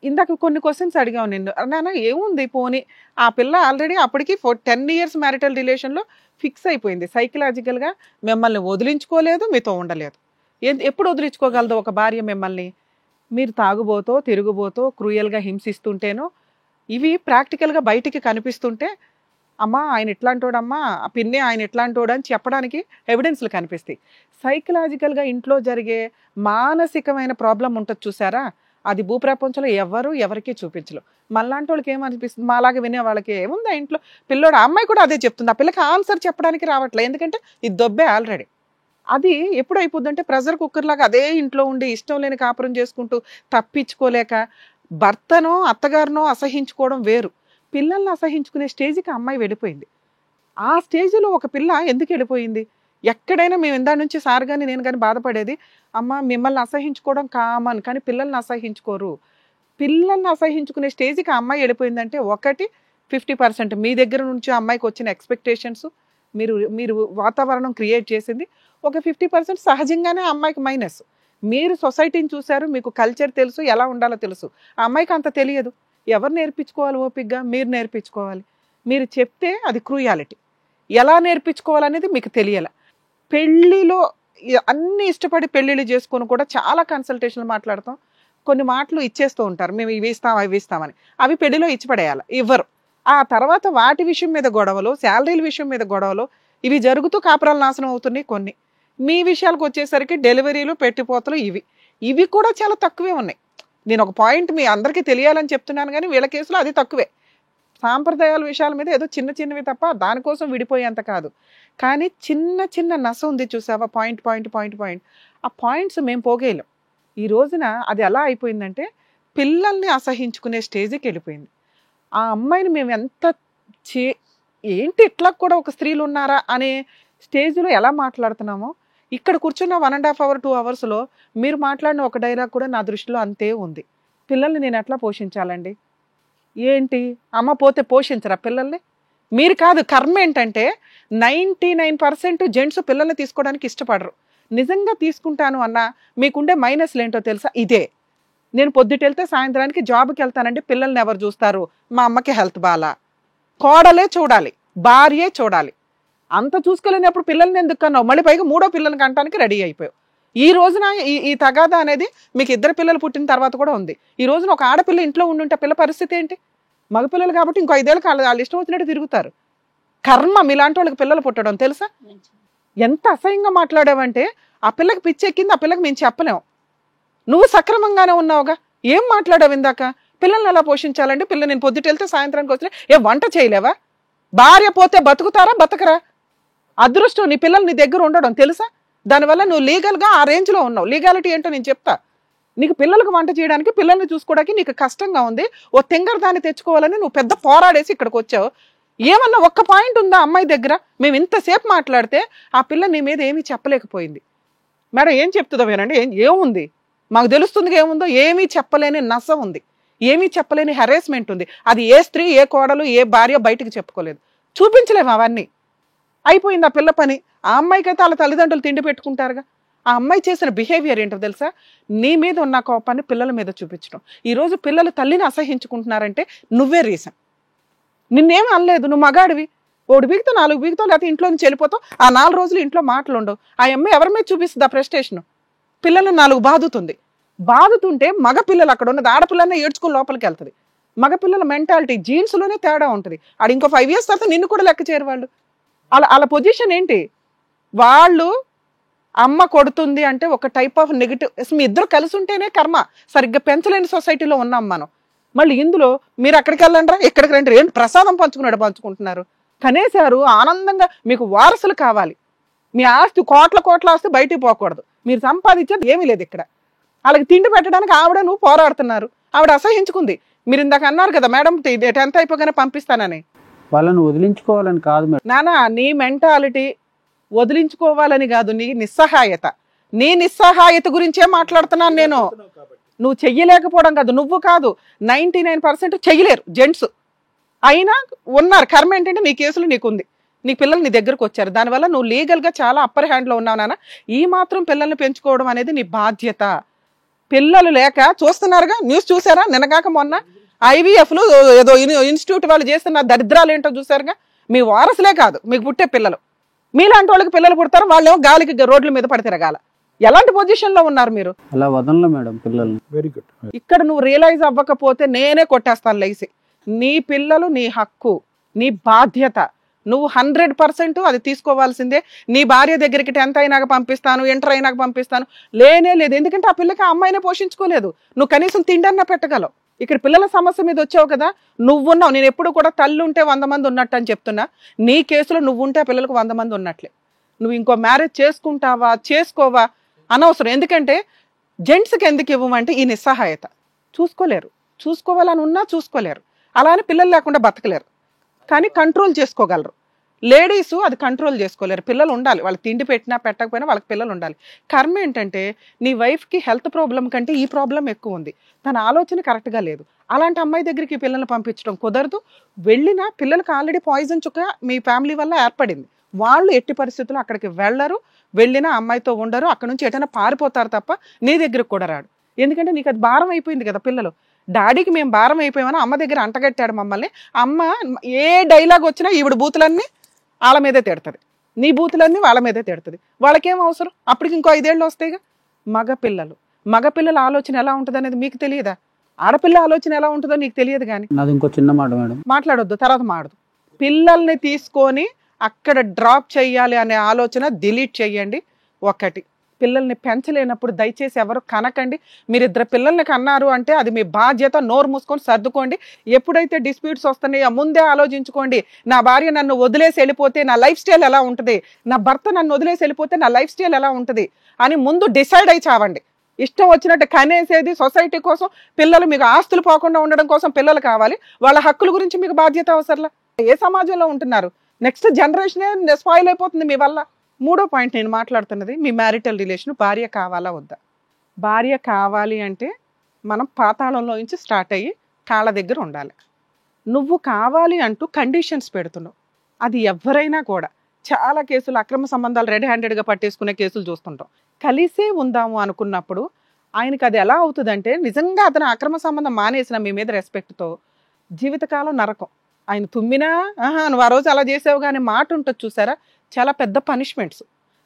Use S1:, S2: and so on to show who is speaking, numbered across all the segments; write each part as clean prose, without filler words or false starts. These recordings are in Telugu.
S1: ఇందాక కొన్ని క్వశ్చన్స్ అడిగావు నిన్ను. నాన్న ఏముంది పోనీ ఆ పిల్ల ఆల్రెడీ అప్పటికి 10 ఇయర్స్ మ్యారిటల్ రిలేషన్‌లో ఫిక్స్ అయిపోయింది. సైకలాజికల్‌గా మిమ్మల్ని వదిలించుకోలేదు, మీతో ఉండలేదు. ఎప్పుడు వదిలించుకోగలదు ఒక భార్య మిమ్మల్ని? మీరు తాగుబోతో, తిరుగుబోతో, క్రూయల్‌గా హింసిస్తుంటేనో, ఇవి ప్రాక్టికల్‌గా బయటికి కనిపిస్తుంటే, అమ్మా ఆయన ఇట్లాంటోడమ్మా, ఆ పిన్ని ఆయన ఇట్లాంటోడు అని చెప్పడానికి ఎవిడెన్స్‌లు కనిపిస్తాయి. సైకలాజికల్‌గా ఇంట్లో జరిగే మానసికమైన ప్రాబ్లమ్ ఉంటది చూసారా? అది భూప్రపంచంలో ఎవరికీ చూపించలేం. మనలాంటోళ్ళకి ఏమనిపిస్తుంది? మాలాగా వినే వాళ్ళకి ఏముంది ఆ ఇంట్లో పిల్లోడు, ఆ అమ్మాయి కూడా అదే చెప్తుంది. ఆ పిల్లకి ఆన్సర్ చెప్పడానికి రావట్లే. ఎందుకంటే ఇది దొబ్బే ఆల్రెడీ. అది ఎప్పుడు అయిపోద్దంటే ప్రెషర్ కుక్కర్ లాగా అదే ఇంట్లో ఉండి ఇష్టం లేని కాపురం చేసుకుంటూ తప్పించుకోలేక భర్తనో అత్తగారినో అసహించుకోవడం వేరు. పిల్లల్ని అసహించుకునే స్టేజ్కి అమ్మాయి వెళ్ళిపోయింది. ఆ స్టేజ్లో ఒక పిల్ల ఎందుకు వెళ్ళిపోయింది? ఎక్కడైనా మేము ఇందా నుంచి సార్ కానీ నేను కానీ బాధపడేది, అమ్మ మిమ్మల్ని అసహించుకోవడం కామన్, కానీ పిల్లల్ని అసహించుకోరు. పిల్లల్ని అసహించుకునే స్టేజ్కి ఆ అమ్మాయి వెళ్ళిపోయిందంటే ఒకటి 50% మీ దగ్గర నుంచి అమ్మాయికి వచ్చిన ఎక్స్పెక్టేషన్స్, మీరు మీరు వాతావరణం క్రియేట్ చేసింది. ఒక 50% సహజంగానే ఆ అమ్మాయికి మైనస్. మీరు సొసైటీని చూశారు, మీకు కల్చర్ తెలుసు, ఎలా ఉండాలో తెలుసు. ఆ అమ్మాయికి అంత తెలియదు. ఎవరు నేర్పించుకోవాలి ఓపికగా? మీరు నేర్పించుకోవాలి. మీరు చెప్తే అది క్రూయాలిటీ. ఎలా నేర్పించుకోవాలనేది మీకు తెలియాల. పెళ్ళిలో అన్ని ఇష్టపడి పెళ్ళిళ్ళు చేసుకొని కూడా చాలా కన్సల్టేషన్లు మాట్లాడతాం. కొన్ని మాటలు ఇచ్చేస్తూ ఉంటారు, మేము ఇవి ఇస్తాం అవి ఇస్తామని. అవి పెళ్లిలో ఇచ్చిపడేయాలి, ఇవ్వరు. ఆ తర్వాత వాటి విషయం మీద గొడవలు, శాలరీల విషయం మీద గొడవలు, ఇవి జరుగుతూ కాపురాలు నాశనం అవుతున్నాయి కొన్ని. మీ విషయాలకు వచ్చేసరికి డెలివరీలు, పెట్టిపోతలు, ఇవి కూడా చాలా తక్కువే ఉన్నాయి. నేను ఒక పాయింట్ మీ అందరికీ తెలియాలని చెప్తున్నాను, కానీ వీళ్ళ కేసులో అది తక్కువే. సాంప్రదాయాల విషయాల మీద ఏదో చిన్న చిన్నవి తప్ప దానికోసం విడిపోయేంత కాదు. కానీ చిన్న చిన్న నస ఉంది చూసావా, పాయింట్, ఆ పాయింట్స్ మేము పోగేయలేం. ఈ రోజున అది ఎలా అయిపోయిందంటే పిల్లల్ని అసహించుకునే స్టేజ్కి వెళ్ళిపోయింది. ఆ అమ్మాయిని మేము ఎంత ఏంటి ఇట్లా కూడా ఒక స్త్రీలు ఉన్నారా అనే స్టేజ్లో ఎలా మాట్లాడుతున్నామో, ఇక్కడ కూర్చున్న 1.5 hour 2 hours మీరు మాట్లాడిన ఒక డైలాగ్ కూడా నా దృష్టిలో అంతే ఉంది. పిల్లల్ని నేను ఎట్లా పోషించాలండి? ఏంటి అమ్మ పోతే పోషించరా పిల్లల్ని? మీరు కాదు, కర్మ ఏంటంటే 99% జెంట్స్ పిల్లల్ని తీసుకోవడానికి ఇష్టపడరు. నిజంగా తీసుకుంటాను అన్న మీకుండే మైనస్లు ఏంటో తెలుసా? ఇదే, నేను పొద్దుటెళ్తే సాయంత్రానికి జాబ్కి వెళ్తానండి, పిల్లల్ని ఎవరు చూస్తారు? మా అమ్మకి హెల్త్ బాలా, కోడలే చూడాలి, భార్యే చూడాలి. అంత చూసుకోలేనప్పుడు పిల్లల్ని ఎందుకు కన్నావు? మళ్ళీ పైగా 3వ పిల్లల్ని కంటానికి రెడీ అయిపోయావు. ఈ రోజున ఈ తగాదా అనేది మీకు 2 పిల్లలు పుట్టిన తర్వాత కూడా ఉంది. ఈ రోజున ఒక ఆడపిల్ల ఇంట్లో ఉండుంటే పిల్ల పరిస్థితి ఏంటి? మగపిల్లలు కాబట్టి ఇంకో 5 ఏళ్ళకి వాళ్ళు ఇష్టం వచ్చినట్టు తిరుగుతారు. కర్మ మీలాంటి వాళ్ళకి పిల్లలు పుట్టడం తెలుసా? ఎంత అసహ్యంగా మాట్లాడావంటే ఆ పిల్లకి పిచ్చెక్కింది, ఆ పిల్లకి మేము చెప్పలేము. నువ్వు సక్రమంగానే ఉన్నావుగా, ఏం మాట్లాడావు ఇందాక? పిల్లల్ని ఎలా పోషించాలంటే నేను పొద్దుటెళ్తే సాయంత్రానికి వచ్చిన వంట చేయలేవా? భార్య పోతే బతుకుతారా బతకరా? అదృష్టం నీ పిల్లలు నీ దగ్గర ఉండడం తెలుసా? దానివల్ల నువ్వు లీగల్గా ఆ రేంజ్లో ఉన్నావు. లీగాలిటీ ఏంటో నేను చెప్తా. నీకు పిల్లలకు వంట చేయడానికి, పిల్లల్ని చూసుకోవడానికి నీకు కష్టంగా ఉంది. ఓ తెంగర్ దాన్ని తెచ్చుకోవాలని నువ్వు పెద్ద పోరాడేసి ఇక్కడికి వచ్చావు. ఏమన్నా ఒక్క పాయింట్ ఉందా అమ్మాయి దగ్గర? మేము ఇంతసేపు మాట్లాడితే ఆ పిల్ల నీ మీద ఏమీ చెప్పలేకపోయింది. మేడం ఏం చెప్తుందో వినండి. ఏముంది మాకు తెలుస్తుంది, ఏముందో ఏమీ చెప్పలేని నస ఉంది, ఏమీ చెప్పలేని హెరాస్మెంట్ ఉంది. అది ఏ స్త్రీ, ఏ కోడలు, ఏ భార్య బయటకు చెప్పుకోలేదు. చూపించలేము అవన్నీ. అయిపోయింది ఆ పిల్ల పని. ఆ అమ్మాయికైతే వాళ్ళ తల్లిదండ్రులు తిండి పెట్టుకుంటారుగా. ఆ అమ్మాయి చేసిన బిహేవియర్ ఏంటో తెలుసా? నీ మీద ఉన్న కోపాన్ని పిల్లల మీద చూపించడం. ఈరోజు పిల్లలు తల్లిని అసహించుకుంటున్నారంటే నువ్వే రీజన్. నిన్నేమీ అనలేదు, నువ్వు మగాడివి. 1 బీగుతో 4 బీగుతో లేకపోతే ఇంట్లో నుంచి వెళ్ళిపోతావు. ఆ 4 రోజులు ఇంట్లో మాటలు ఉండవు. ఆ అమ్మాయి ఎవరి మీద చూపిస్తుంది ఆ ప్రెస్టేషన్? పిల్లలు 4 బాదుతుంది. బాదుతుంటే మగ పిల్లలు అక్కడ ఉన్నది, ఆడపిల్లనే ఏడ్చుకుని లోపలికి వెళ్తుంది. మగపిల్లల మెంటాలిటీ జీన్స్లోనే తేడా ఉంటుంది. ఆడ ఇంకో 5 years తర్వాత నిన్ను కూడా లెక్క చేయరు వాళ్ళు. వాళ్ళ పొజిషన్ ఏంటి? వాళ్ళు అమ్మ కొడుతుంది అంటే ఒక టైప్ ఆఫ్ నెగిటివ్. మీ ఇద్దరు కలిసి ఉంటేనే కర్మ. సరిగ్గా పెంచలేని సొసైటీలో ఉన్నాం మనం. మళ్ళీ ఇందులో మీరు అక్కడికి వెళ్ళండి రా, ఇక్కడికి రండి, ఏంటి ప్రసాదం పంచుకుంటున్నారు. కనేశారు ఆనందంగా. మీకు వారసులు కావాలి. మీ ఆస్తి కోట్ల ఆస్తి బయటికి పోకూడదు. మీరు సంపాదించేది ఏమీ లేదు ఇక్కడ. వాళ్ళకి తిండి పెట్టడానికి ఆవిడ నువ్వు పోరాడుతున్నారు. ఆవిడ అసహించుకుంది. మీరు ఇందాక అన్నారు కదా మేడం 10th అయిపోగానే పంపిస్తానని.
S2: వాళ్ళని వదిలించుకోవాలని కాదు మేడం.
S1: నానా నీ మెంటాలిటీ వదిలించుకోవాలని కాదు, నీ నిస్సహాయత గురించే మాట్లాడుతున్నాను నేను. నువ్వు చెయ్యలేకపోవడం కాదు, నువ్వు కాదు, 99% చెయ్యలేరు జెంట్స్. అయినా ఉన్నారు. కర్మ ఏంటంటే నీ కేసులు నీకుంది, నీ పిల్లలు నీ దగ్గరకు వచ్చారు. దానివల్ల నువ్వు లీగల్గా చాలా అప్పర్ హ్యాండ్లో ఉన్నావు నాన్న. ఈ మాత్రం పిల్లల్ని పెంచుకోవడం అనేది నీ బాధ్యత. పిల్లలు లేక చూస్తున్నారుగా, న్యూస్ చూసారా నిన్నగాక మొన్న IVFలు ఏదో ఇన్స్టిట్యూట్ వాళ్ళు చేస్తున్న దరిద్రాలు ఏంటో చూసారుగా. మీ వారసులే కాదు మీకు పుట్టే పిల్లలు, మీలాంటి వాళ్ళకి పిల్లలు పుడతారు, వాళ్ళేమో గాలికి రోడ్ల మీద పడి తిరగాల. ఎలాంటి పొజిషన్ లో ఉన్నారు మీరు?
S2: అలా వదనలే మేడం పిల్లల్ని.
S3: Very good.
S1: ఇక్కడ నువ్వు రియలైజ్ అవ్వకపోతే నేనే కొట్టేస్తాను లేసి. నీ పిల్లలు నీ హక్కు, నీ బాధ్యత, నువ్వు 100% అది తీసుకోవాల్సిందే. నీ భార్య దగ్గరికి 10th అయినాక పంపిస్తాను, ఇంటర్ అయినాక పంపిస్తాను లేనే లేదు. ఎందుకంటే ఆ పిల్లకి ఆ అమ్మాయినే పోషించుకోలేదు, నువ్వు కనీసం తిండన్నా పెట్టగలవు. ఇక్కడ పిల్లల సమస్య మీద వచ్చావు కదా, నువ్వున్నావు. నేను ఎప్పుడు కూడా తల్లి ఉంటే 100 మంది ఉన్నట్టు అని చెప్తున్నా, నీ కేసులో నువ్వు ఉంటే ఆ పిల్లలకు 100 మంది ఉన్నట్లే. నువ్వు ఇంకో మ్యారేజ్ చేసుకుంటావా చేసుకోవా అనవసరం. ఎందుకంటే జెంట్స్కి ఎందుకు ఇవ్వమంటే ఈ నిస్సహాయత. చూసుకోలేరు, చూసుకోవాలని ఉన్నా చూసుకోలేరు, అలా అని పిల్లలు లేకుండా బతకలేరు, కానీ కంట్రోల్ చేసుకోగలరు. లేడీస్ అది కంట్రోల్ చేసుకోలేరు. పిల్లలు ఉండాలి, వాళ్ళకి తిండి పెట్టినా పెట్టకపోయినా వాళ్ళకి పిల్లలు ఉండాలి. కర్మ ఏంటంటే నీ వైఫ్కి హెల్త్ ప్రాబ్లం కంటే ఈ ప్రాబ్లం ఎక్కువ ఉంది, తన ఆలోచన కరెక్ట్గా లేదు. అలాంటి అమ్మాయి దగ్గరికి ఈ పిల్లల్ని పంపించడం కుదరదు. వెళ్ళినా పిల్లలకు ఆల్రెడీ పాయిజన్ చుక్క మీ ఫ్యామిలీ వల్ల ఏర్పడింది, వాళ్ళు ఎట్టి పరిస్థితుల్లో అక్కడికి వెళ్ళరు, వెళ్ళినా అమ్మాయితో ఉండరు, అక్కడ నుంచి ఎటైనా పారిపోతారు తప్ప నీ దగ్గరకు కూడా రాడు. ఎందుకంటే నీకు అది భారం అయిపోయింది కదా. పిల్లలు డాడీకి మేము భారం అయిపోయామని అమ్మ దగ్గర అంటగట్టాడు మమ్మల్ని. అమ్మ ఏ డైలాగ్ వచ్చినా ఈవిడ బూతులన్నీ వాళ్ళ మీదే తిడుతుంది, నీ బూతులన్నీ వాళ్ళ మీదే తిడుతుంది. వాళ్ళకేం అవసరం, అప్పటికి ఇంకో 5 ఏళ్ళు వస్తాయిగా. మగపిల్లల ఆలోచన ఎలా ఉంటుంది అనేది మీకు తెలియదా? ఆడపిల్ల ఆలోచన ఎలా ఉంటుందో నీకు తెలియదు. కానీ
S2: నాది ఇంకో చిన్న మాట మేడం.
S1: మాట్లాడొద్దు, తర్వాత మాడదు. పిల్లల్ని తీసుకొని అక్కడ డ్రాప్ చేయాలి అనే ఆలోచన డిలీట్ చేయండి. ఒకటి, పిల్లల్ని పెంచలేనప్పుడు దయచేసి ఎవరు కనకండి. మీరు 2 పిల్లల్ని కన్నారు అంటే అది మీ బాధ్యత. నోరు మూసుకొని సర్దుకోండి. ఎప్పుడైతే డిస్ప్యూట్స్ వస్తున్నాయో ముందే ఆలోచించుకోండి, నా భార్య నన్ను వదిలేసి వెళ్ళిపోతే నా లైఫ్ స్టైల్ ఎలా ఉంటుంది, నా భర్త నన్ను వదిలేసి వెళ్ళిపోతే నా లైఫ్ స్టైల్ ఎలా ఉంటుంది అని ముందు డిసైడ్ అయి చావండి. ఇష్టం వచ్చినట్టు కనేసేది సొసైటీ కోసం, పిల్లలు మీకు ఆస్తులు పోకుండా ఉండడం కోసం పిల్లలు కావాలి, వాళ్ళ హక్కుల గురించి మీకు బాధ్యత అవసరంలా. ఏ సమాజంలో ఉంటున్నారు? నెక్స్ట్ జనరేషనే స్పాయిల్ అయిపోతుంది మీ వల్ల. 3వ పాయింట్ నేను మాట్లాడుతున్నది మీ మ్యారిటల్ రిలేషన్. భార్య కావాలా వద్దా? భార్య కావాలి అంటే మనం పాతాళంలో నుంచి స్టార్ట్ అయ్యి కాళ్ళ దగ్గర ఉండాలి. నువ్వు కావాలి అంటూ కండిషన్స్ పెడుతున్నావు. అది ఎవరైనా కూడా చాలా కేసులు అక్రమ సంబంధాలు రెడీ హ్యాండెడ్గా పట్టేసుకునే కేసులు చూస్తుంటాం. కలిసే ఉందాము అనుకున్నప్పుడు ఆయనకి అది ఎలా అవుతుందంటే, నిజంగా అతను అక్రమ సంబంధం మానేసిన మీ మీద రెస్పెక్ట్తో జీవితకాలం నరకం. ఆయన తుమ్మినా నువ్వు ఆ రోజు అలా చేసావు కానీ మాట ఉంటుంది చూసారా, చాలా పెద్ద పనిష్మెంట్స్.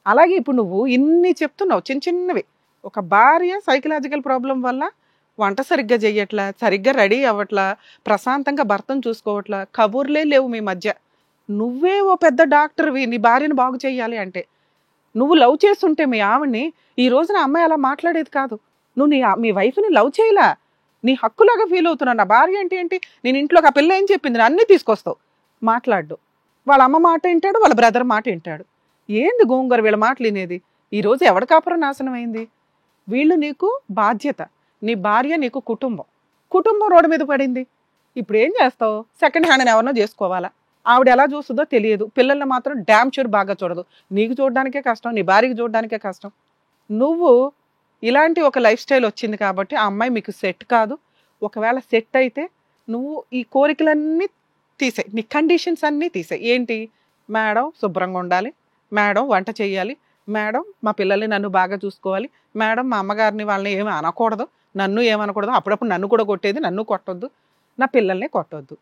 S1: అలాగే ఇప్పుడు నువ్వు ఇన్ని చెప్తున్నావు చిన్న చిన్నవి. ఒక భార్య సైకలాజికల్ ప్రాబ్లం వల్ల వంట సరిగ్గా చెయ్యట్లా, సరిగ్గా రెడీ అవ్వట్లా, ప్రశాంతంగా భర్తను చూసుకోవట్లా, కబుర్లే లేవు మీ మధ్య. నువ్వే ఓ పెద్ద డాక్టర్వి, నీ భార్యను బాగు చేయాలి అంటే. నువ్వు లవ్ చేస్తుంటే మీ ఆవిడ్ని ఈ రోజున అమ్మాయి అలా మాట్లాడేది కాదు. నువ్వు మీ వైఫ్ని లవ్ చేయలా, నీ హక్కులాగా ఫీల్ అవుతున్నావు. నా భార్య అంటే ఏంటి, నేను ఇంట్లోకి ఆ పిల్ల ఏం చెప్పింది అన్నీ తీసుకొస్తావు. మాట్లాడు, వాళ్ళ అమ్మ మాట వింటాడు, వాళ్ళ బ్రదర్ మాట వింటాడు. ఏంది గోంగూర వీళ్ళ మాటలు వినేది? ఈరోజు ఎవరి కాపురం నాశనం అయింది? వీళ్ళు నీకు బాధ్యత, నీ భార్య నీకు కుటుంబం రోడ్డు మీద పడింది. ఇప్పుడు ఏం చేస్తావు? సెకండ్ హ్యాండ్ ఎవరినో చేసుకోవాలా? ఆవిడ ఎలా చూస్తుందో తెలియదు. పిల్లల్ని మాత్రం డ్యామ్ షూర్ బాగా చూడదు. నీకు చూడడానికే కష్టం, నీ భార్యకి చూడడానికే కష్టం. నువ్వు ఇలాంటి ఒక లైఫ్ స్టైల్ వచ్చింది కాబట్టి ఆ అమ్మాయి మీకు సెట్ కాదు. ఒకవేళ సెట్ అయితే నువ్వు ఈ కోరికలన్నీ తీసేయి, నీ కండిషన్స్ అన్నీ తీసేయి. ఏంటి? మేడం శుభ్రంగా ఉండాలి, మేడం వంట చేయాలి, మేడం మా పిల్లల్ని నన్ను బాగా చూసుకోవాలి, మేడం మా అమ్మగారిని వాళ్ళని ఏమి అనకూడదు, నన్ను ఏమనకూడదు, అప్పుడప్పుడు నన్ను కూడా కొట్టేది, నన్ను కొట్టొద్దు, నా పిల్లల్ని కొట్టొద్దు.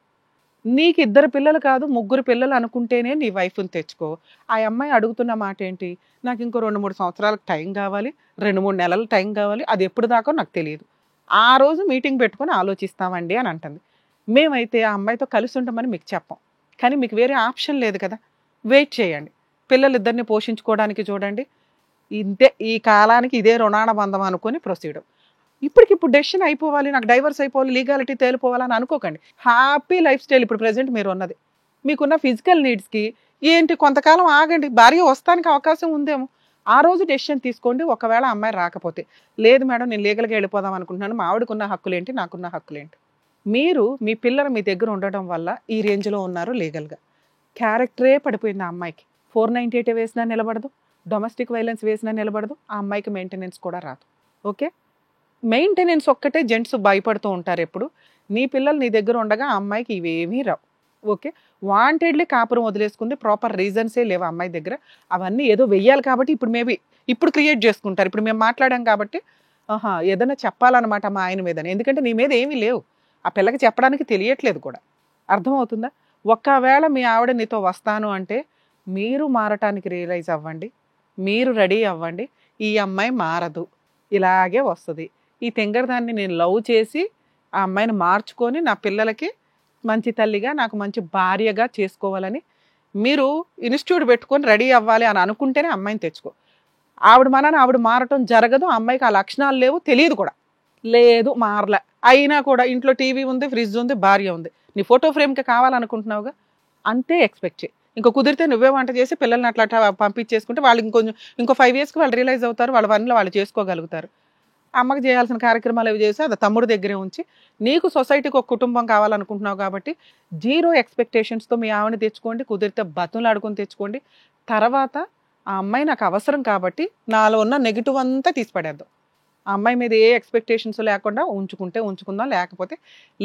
S1: నీకు 2 పిల్లలు కాదు 3 పిల్లలు అనుకుంటేనే నీ వైఫ్ని తెచ్చుకో. ఆ అమ్మాయి అడుగుతున్న మాట ఏంటి? నాకు ఇంకో 2-3 సంవత్సరాలకు టైం కావాలి, 2-3 నెలలు టైం కావాలి, అది ఎప్పుడు దాకా నాకు తెలియదు, ఆ రోజు మీటింగ్ పెట్టుకొని ఆలోచిస్తామండి అని అంటుంది. మేమైతే ఆ అమ్మాయితో కలిసి ఉంటామని మీకు చెప్పం, కానీ మీకు వేరే ఆప్షన్ లేదు కదా. వెయిట్ చేయండి, పిల్లలిద్దరిని పోషించుకోవడానికి చూడండి. ఈ కాలానికి ఇదే రుణాన బంధం అనుకొని ప్రొసీడ్. ఇప్పటికిప్పుడు డెసిషన్ అయిపోవాలి, నాకు డైవర్స్ అయిపోవాలి, లీగాలిటీ తేలిపోవాలని అనుకోకండి. హ్యాపీ లైఫ్ స్టైల్ ఇప్పుడు ప్రెజెంట్ మీరు ఉన్నది. మీకున్న ఫిజికల్ నీడ్స్కి ఏంటి కొంతకాలం ఆగండి, భార్య వస్తానికి అవకాశం ఉందేమో, ఆ రోజు డెసిషన్ తీసుకోండి. ఒకవేళ అమ్మాయి రాకపోతే, లేదు మేడం నేను లీగల్గా వెళ్ళిపోదాం అనుకుంటున్నాను, మా ఆవిడకున్న హక్కులేంటి, నాకున్న హక్కులేంటి. మీరు మీ పిల్లలు మీ దగ్గర ఉండడం వల్ల ఈ రేంజ్లో ఉన్నారు లీగల్గా. క్యారెక్టరే పడిపోయింది ఆ అమ్మాయికి. 498 వేసినా నిలబడదు, డొమెస్టిక్ వైలెన్స్ వేసినా నిలబడదు, ఆ అమ్మాయికి మెయింటెనెన్స్ కూడా రాదు. ఓకే, మెయింటెనెన్స్ ఒక్కటే జెంట్స్ భయపడుతూ ఉంటారు ఎప్పుడు. నీ పిల్లలు నీ దగ్గర ఉండగా ఆ అమ్మాయికి ఇవేమీ రావు. ఓకే, వాంటెడ్లీ కాపురం వదిలేసుకుంది, ప్రాపర్ రీజన్సే లేవు ఆ అమ్మాయి దగ్గర. అవన్నీ ఏదో వెయ్యాలి కాబట్టి ఇప్పుడు మేబీ ఇప్పుడు క్రియేట్ చేసుకుంటారు. ఇప్పుడు మేము మాట్లాడాం కాబట్టి ఆహా ఏదైనా చెప్పాలన్నమాట మా ఆయన మీదని, ఎందుకంటే నీ మీద ఏమీ లేవు, ఆ పిల్లకి చెప్పడానికి తెలియట్లేదు కూడా. అర్థమవుతుందా? ఒక్కవేళ మీ ఆవిడ నీతో వస్తాను అంటే మీరు మారటానికి రియలైజ్ అవ్వండి, మీరు రెడీ అవ్వండి. ఈ అమ్మాయి మారదు, ఇలాగే వస్తుంది. ఈ తెంగరదాన్ని నేను లవ్ చేసి ఆ అమ్మాయిని మార్చుకొని నా పిల్లలకి మంచి తల్లిగా, నాకు మంచి భార్యగా చేసుకోవాలని మీరు ఇన్స్టిట్యూట్ పెట్టుకొని రెడీ అవ్వాలి అని అనుకుంటేనే అమ్మాయిని తెచ్చుకో. ఆవిడ ఆవిడ మారటం జరగదు, ఆ అమ్మాయికి ఆ లక్షణాలు లేవు, తెలియదు కూడా, లేదు మారలే. అయినా కూడా ఇంట్లో టీవీ ఉంది, ఫ్రిడ్జ్ ఉంది, భార్య ఉంది, నీ ఫోటో ఫ్రేమ్కి కావాలనుకుంటున్నావుగా, అంతే ఎక్స్పెక్ట్ చేయి. ఇంకో కుదిరితే నువ్వే వంట చేసి పిల్లల్ని అట్లా పంపించేసుకుంటే వాళ్ళు ఇంకో 5 yearsకి వాళ్ళు రియలైజ్ అవుతారు, వాళ్ళ పనిలో వాళ్ళు చేసుకోగలుగుతారు. అమ్మకి చేయాల్సిన కార్యక్రమాలు అవి చేసి అది తమ్ముడు దగ్గరే ఉంచి, నీకు సొసైటీకి ఒక కుటుంబం కావాలనుకుంటున్నావు కాబట్టి 0 ఎక్స్పెక్టేషన్స్తో మీ ఆవిడని తెచ్చుకోండి. కుదిరితే బతులాడుకొని తెచ్చుకోండి. తర్వాత ఆ అమ్మాయి నాకు అవసరం కాబట్టి నాలో ఉన్న నెగిటివ్ అంతా తీసిపడేద్దాం. ఆ అమ్మాయి మీద ఏ ఎక్స్పెక్టేషన్స్ లేకుండా ఉంచుకుంటే ఉంచుకుందాం, లేకపోతే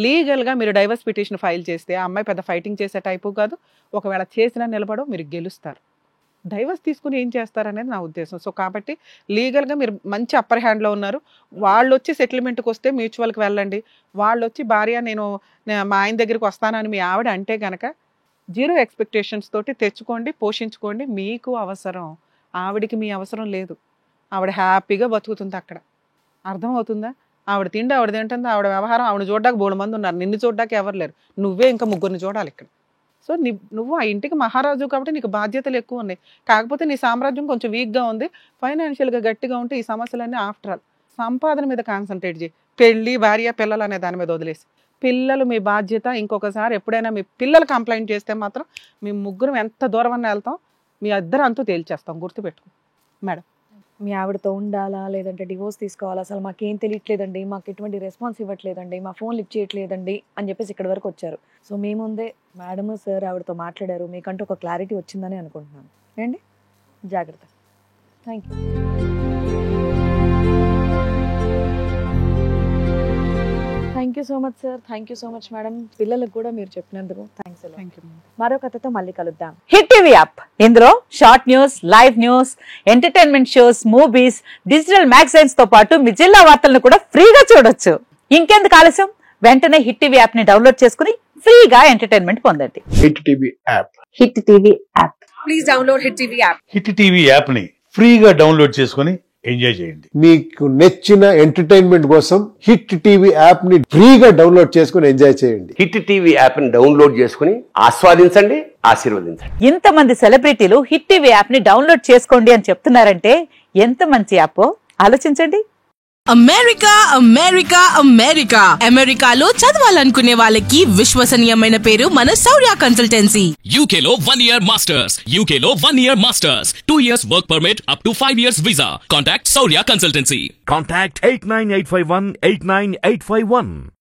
S1: లీగల్గా మీరు డైవర్స్ పిటిషన్ ఫైల్ చేస్తే ఆ అమ్మాయి పెద్ద ఫైటింగ్ చేసే టైపు కాదు. ఒకవేళ చేసినా నిలబడో, మీరు గెలుస్తారు. డైవర్స్ తీసుకుని ఏం చేస్తారనేది నా ఉద్దేశం. సో కాబట్టి లీగల్గా మీరు మంచి అప్పర్ హ్యాండ్లో ఉన్నారు. వాళ్ళు వచ్చి సెటిల్మెంట్కి వస్తే మ్యూచువల్కి వెళ్ళండి. వాళ్ళు వచ్చి భార్య నేను మా ఆయన దగ్గరికి వస్తానని మీ ఆవిడ అంటే కనుక 0 ఎక్స్పెక్టేషన్స్ తోటి తెచ్చుకోండి, పోషించుకోండి. మీకు అవసరం, ఆవిడికి మీ అవసరం లేదు. ఆవిడ హ్యాపీగా బతుకుతుంది అక్కడ. అర్థమవుతుందా? ఆవిడ తిండి ఆవిడ తింటుంది, ఆవిడ వ్యవహారం, ఆవిడ చూడడానికి 3 మంది ఉన్నారు, నిన్ను చూడడానికి ఎవరు లేరు, నువ్వే ఇంకా 3 చూడాలి ఇక్కడ. సో నువ్వు ఆ ఇంటికి మహారాజు కాబట్టి నీకు బాధ్యతలు ఎక్కువ ఉన్నాయి. కాకపోతే నీ సామ్రాజ్యం కొంచెం వీక్గా ఉంది, ఫైనాన్షియల్గా గట్టిగా ఉంటే ఈ సమస్యలన్నీ ఆఫ్టర్ ఆల్ సంపాదన మీద కాన్సన్ట్రేట్ చేయి. పెళ్ళి, భార్య, పిల్లలు అనే దాని మీద వదిలేసి, పిల్లలు మీ బాధ్యత. ఇంకొకసారి ఎప్పుడైనా మీ పిల్లలు కంప్లైంట్ చేస్తే మాత్రం మీ ముగ్గురం ఎంత దూరం అన్న వెళ్తాం, మీ ఇద్దరు అంతా తేల్చేస్తాం, గుర్తుపెట్టుకో మేడం.
S3: మీ ఆవిడతో ఉండాలా లేదంటే డివోర్స్ తీసుకోవాలా, అసలు మాకేం తెలియట్లేదండి, మాకు ఎటువంటి రెస్పాన్స్ ఇవ్వట్లేదండి, మా ఫోన్ లిఫ్ట్ చేయట్లేదండి అని చెప్పేసి ఇక్కడి వరకు వచ్చారు. సో మీ ముందే మేడం సార్ ఆవిడతో మాట్లాడారు, మీకంటూ ఒక క్లారిటీ వచ్చిందని అనుకుంటున్నాను. ఏంటి జాగ్రత్త. Thank you. Thank you so much sir, thank you so much madam. పిల్లలకు కూడా మీరు చెప్పినందుకు థ్యాంక్స్. మరో కథతో మళ్ళీ కలుద్దాం.
S4: హిట్ టీవీ యాప్, ఇందులో short news, live news, entertainment shows, movies, digital magazines తో పాటు మీ జిల్లా వార్తలను కూడా ఫ్రీగా చూడొచ్చు. ఇంకెందుకు ఆలస్యం, వెంటనే హిట్ టీవీ యాప్ ని డౌన్లోడ్ చేసుకుని ఫ్రీగా ఎంటర్టైన్మెంట్ పొందండి.
S5: Hit TV app.
S4: Hit TV app.
S3: Please download hit TV app.
S6: Hit TV app ని ఫ్రీగా డౌన్లోడ్ చేసుకుని ఎంజాయ్ చేయండి.
S5: మీకు నచ్చిన ఎంటర్టైన్మెంట్ కోసం హిట్ టీవీ యాప్ ని ఫ్రీగా డౌన్లోడ్ చేసుకుని ఎంజాయ్ చేయండి.
S7: హిట్ టీవీ యాప్ ని డౌన్లోడ్ చేసుకుని ఆస్వాదించండి, ఆశీర్వదించండి.
S4: ఇంతమంది సెలబ్రిటీలు హిట్ టీవీ యాప్ ని డౌన్లోడ్ చేసుకోండి అని చెప్తున్నారంటే ఎంత మంచి యాప్ ఆలోచించండి.
S8: అమెరికా అమెరికా అమెరికా అమెరికాలో చదవాలనుకునే వాళ్ళకి విశ్వసనీయమైన పేరు మన శౌర్య కన్సల్టెన్సీ.
S9: UK లో 1 year masters, UK లో 1 year masters, 2 years work permit up to 5 years visa. Contact Shaurya Consultancy.
S10: Contact 89851 89851.